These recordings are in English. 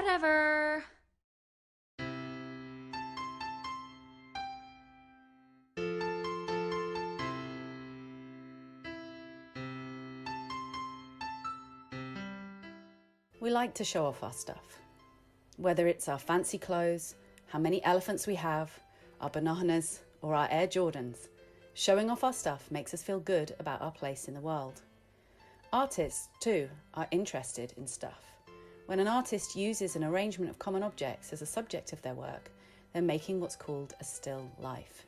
Whatever. We like to show off our stuff. Whether it's our fancy clothes, how many elephants we have, our bananas, or our Air Jordans, showing off our stuff makes us feel good about our place in the world. Artists, too, are interested in stuff. When an artist uses an arrangement of common objects as a subject of their work, they're making what's called a still life.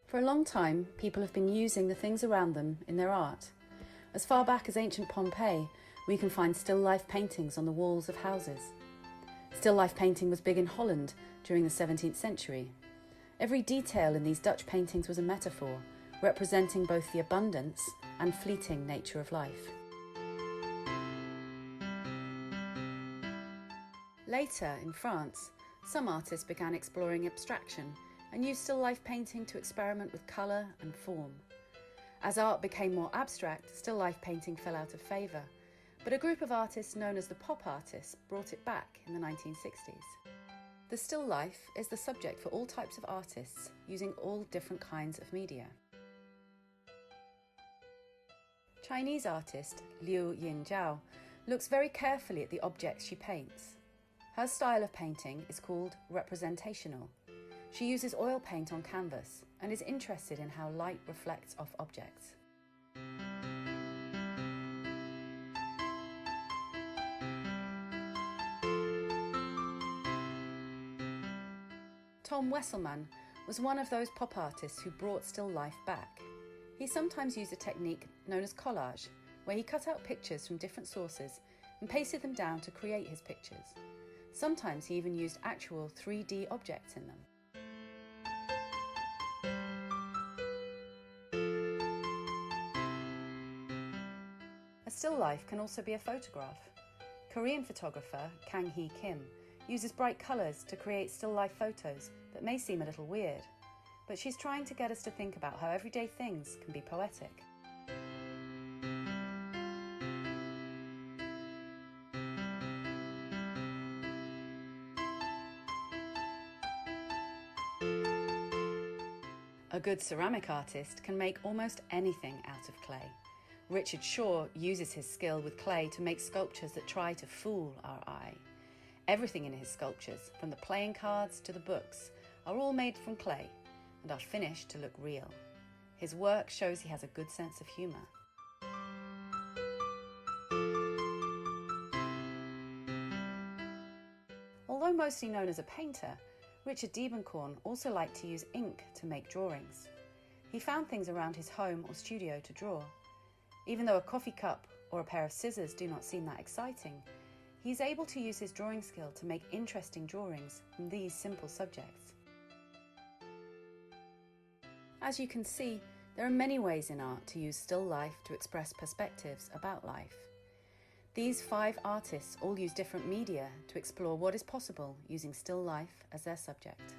For a long time, people have been using the things around them in their art. As far back as ancient Pompeii, we can find still life paintings on the walls of houses. Still life painting was big in Holland during the 17th century. Every detail in these Dutch paintings was a metaphor, representing both the abundance and fleeting nature of life. Later, in France, some artists began exploring abstraction and used still life painting to experiment with colour and form. As art became more abstract, still life painting fell out of favour, but a group of artists known as the pop artists brought it back in the 1960s. The still life is the subject for all types of artists, using all different kinds of media. Chinese artist Liu Yingzhao looks very carefully at the objects she paints. Her style of painting is called representational. She uses oil paint on canvas and is interested in how light reflects off objects. Tom Wesselmann was one of those pop artists who brought still life back. He sometimes used a technique known as collage, where he cut out pictures from different sources and pasted them down to create his pictures. Sometimes he even used actual 3D objects in them. A still life can also be a photograph. Korean photographer KangHee Kim uses bright colours to create still life photos that may seem a little weird, but she's trying to get us to think about how everyday things can be poetic. A good ceramic artist can make almost anything out of clay. Richard Diebenkorn uses his skill with clay to make sculptures that try to fool our eye. Everything in his sculptures, from the playing cards to the books, are all made from clay and are finished to look real. His work shows he has a good sense of humour. Although mostly known as a painter, Richard Diebenkorn also liked to use ink to make drawings. He found things around his home or studio to draw. Even though a coffee cup or a pair of scissors do not seem that exciting, he's able to use his drawing skill to make interesting drawings from these simple subjects. As you can see, there are many ways in art to use still life to express perspectives about life. These 5 artists all use different media to explore what is possible using still life as their subject.